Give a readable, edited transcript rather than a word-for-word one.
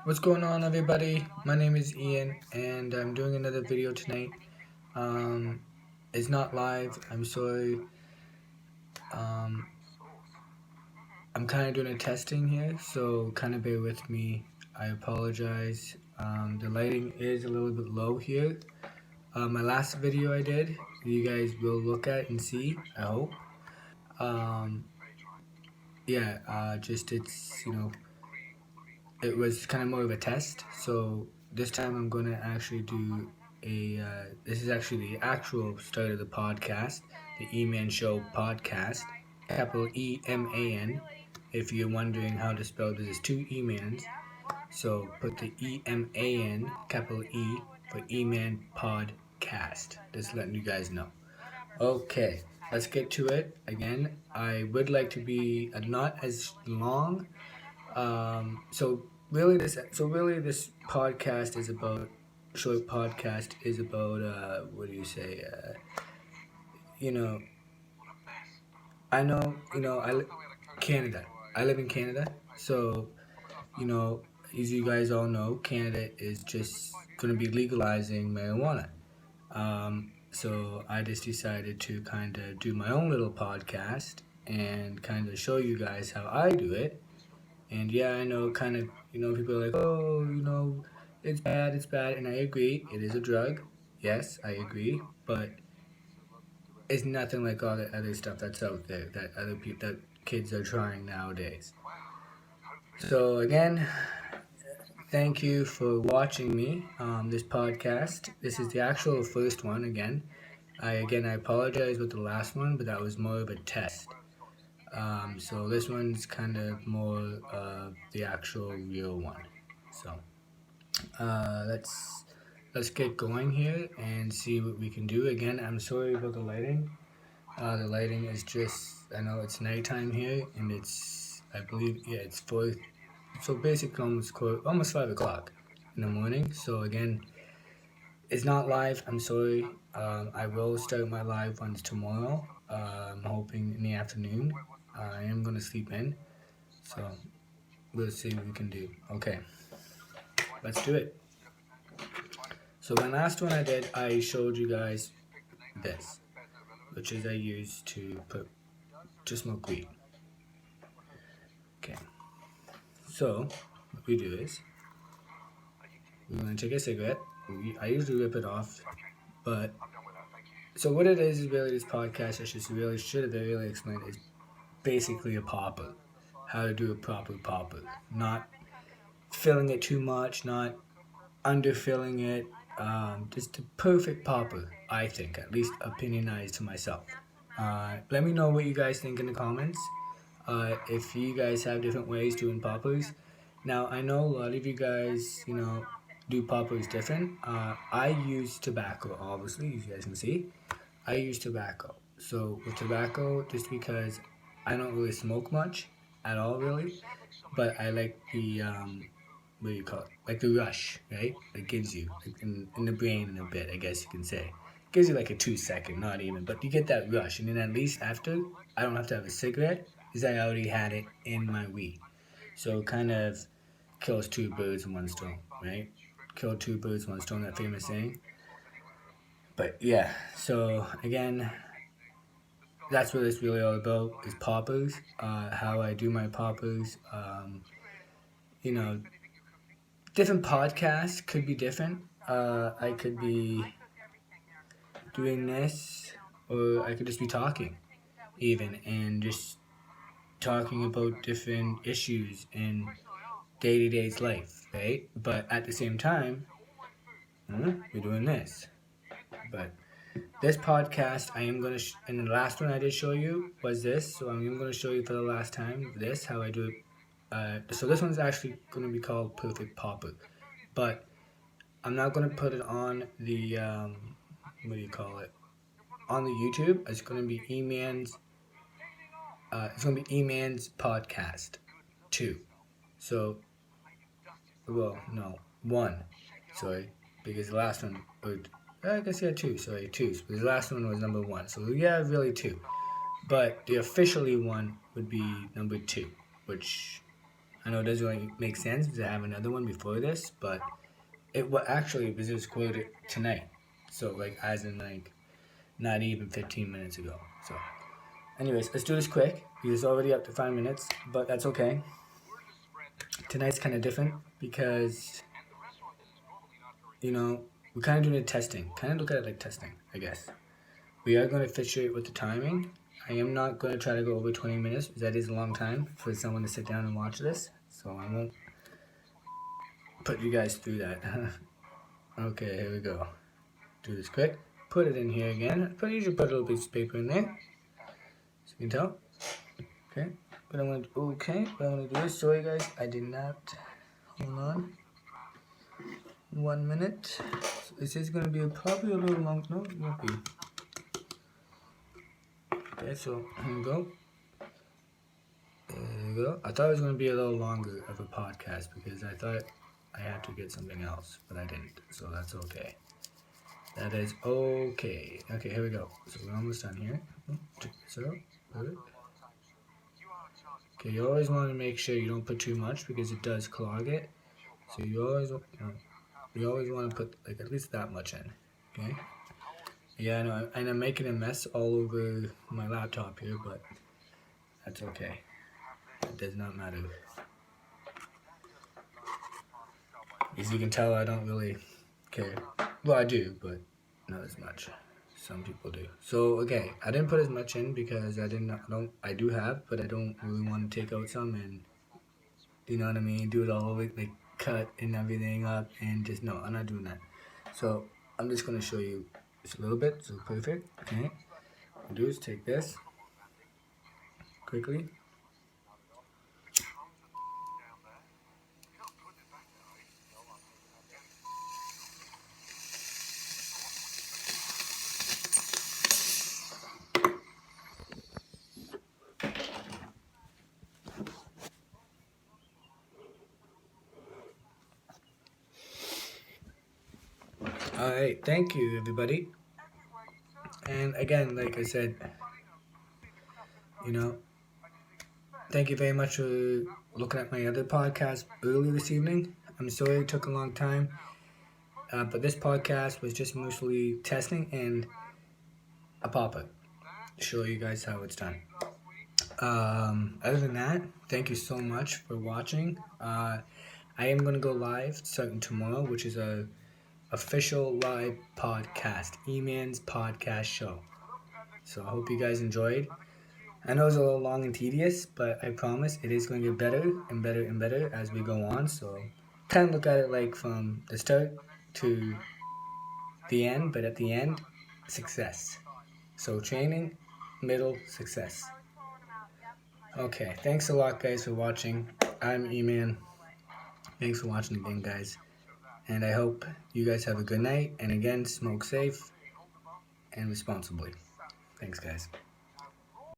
What's going on, everybody? My name is Ian, and I'm doing another video tonight. Um, it's not live. I'm sorry. Um, I'm kind of doing a testing here, so kind of bear with me. I apologize. The lighting is a little bit low here. My last video I did, you guys will look at and see, I hope. Um, just it was kind of more of a test. So this time I'm going to actually do this is actually the actual start of the podcast, the Eman Show podcast, capital E-M-A-N. If you're wondering how to spell this, is two Emans. So put the E-M-A-N, capital E, for Eman Podcast. Just letting you guys know. Okay, let's get to it. Again, I would like to be not as long. So really, this podcast is about short podcast is about what do you say? You know, I know Canada. I live in Canada, so you know, as you guys all know, Canada is just going to be legalizing marijuana. So I just decided to kind of do my own little podcast and kind of show you guys how I do it. And yeah, I know kind of, people are like, oh, it's bad. And I agree, it is a drug. Yes, I agree. But it's nothing like all the other stuff that's out there that other people, that kids are trying nowadays. So again, thank you for watching me, this podcast. This is the actual first one again. I apologize with the last one, but that was more of a test. So this one's kind of more the actual real one. So let's get going here and see what we can do. Again, I'm sorry about the lighting. The lighting is just, I know it's nighttime here, and it's, I believe, yeah, it's 4. So basically almost 5 o'clock in the morning. So again, it's not live. I'm sorry. I will start my live ones tomorrow. I'm hoping in the afternoon. I am gonna sleep in. So we'll see what we can do. Okay, let's do it. So my last one I did, I showed you guys this, which is I used to smoke weed. Okay, so what we do is we're gonna take a cigarette. I usually rip it off, but so what it is really this podcast. I should have really explained is basically a popper, how to do a proper popper, not filling it too much, not underfilling it. Just a perfect popper, I think, at least opinionized to myself. Let me know what you guys think in the comments. If you guys have different ways doing poppers. Now, I know a lot of you guys, do poppers different. I use tobacco, obviously, as you guys can see. I use tobacco. So with tobacco, just because I don't really smoke much at all, really, but I like the what do you call it? Like the rush, right? It gives you like in the brain in a bit, I guess you can say. It gives you like a 2 second, not even, but you get that rush, and then at least after, I don't have to have a cigarette, because I already had it in my weed. So it kind of kills two birds in one stone, right? Kill two birds in one stone, that famous saying. But yeah, so again, that's what it's really all about, is poppers. How I do my poppers. You know, different podcasts could be different. I could be doing this, or I could just be talking, even, and just talking about different issues in day-to-day life, right? But at the same time, we're doing this. But this podcast, I am going to, and the last one I did show you was this, so I'm going to show you for the last time this, how I do it. So this one's actually going to be called Perfect Popper, but I'm not going to put it on the, what do you call it, on the YouTube. It's going to be Eman's podcast 2. So, well, no, 1, sorry, because the last one, or I guess yeah, 2, sorry, 2, because the last one was number 1, so yeah, really 2. But the officially one would be number 2, which I know it doesn't really make sense to have another one before this, but it actually was just quoted tonight. So like as in like not even 15 minutes ago. So anyways, let's do this quick. It's already up to 5 minutes, but that's okay. Tonight's kind of different because, you know, we're kind of doing a testing. Kind of look at it like testing, I guess. We are going to fluctuate with the timing. I am not going to try to go over 20 minutes because that is a long time for someone to sit down and watch this. So I won't put you guys through that. Okay, here we go. Do this quick. Put it in here again. Usually put a little piece of paper in there, so you can tell. Okay, but I'm gonna what I'm gonna do is show you guys. I did not. Hold on. 1 minute. So this is gonna be probably a little long. No, it won't be. Okay, so here we go. There you go. I thought it was gonna be a little longer of a podcast because I thought I had to get something else, but I didn't. So that's okay. That is okay. Okay, here we go. So we're almost done here. Check this out. Good. Okay, you always want to make sure you don't put too much because it does clog it. So you always want to put like at least that much in. Okay. Yeah, I know, and I'm making a mess all over my laptop here, but that's okay. It does not matter. As you can tell, I don't really care. Well, I do, but not as much. Some people do. So okay, I didn't put as much in because I do have, but I don't really want to take out some and, you know what I mean, do it all over, like cut and everything up and just, no, I'm not doing that. So I'm just going to show you just a little bit, so perfect. Okay, what I'll do is take this quickly. Alright, thank you everybody. And again, like I said, you know, thank you very much for looking at my other podcast earlier this evening. I'm sorry it took a long time, but this podcast was just mostly testing and a pop-up to show you guys how it's done. Other than that, thank you so much for watching. I am going to go live starting tomorrow, which is a official live podcast, Eman's podcast show. So I hope you guys enjoyed. I know it's a little long and tedious, but I promise it is going to get better and better and better as we go on. So kind of look at it like from the start to the end, but at the end, success. So training, middle, success. Okay, thanks a lot guys for watching. I'm Eman. Thanks for watching again guys. And I hope you guys have a good night. And again, smoke safe and responsibly. Thanks guys.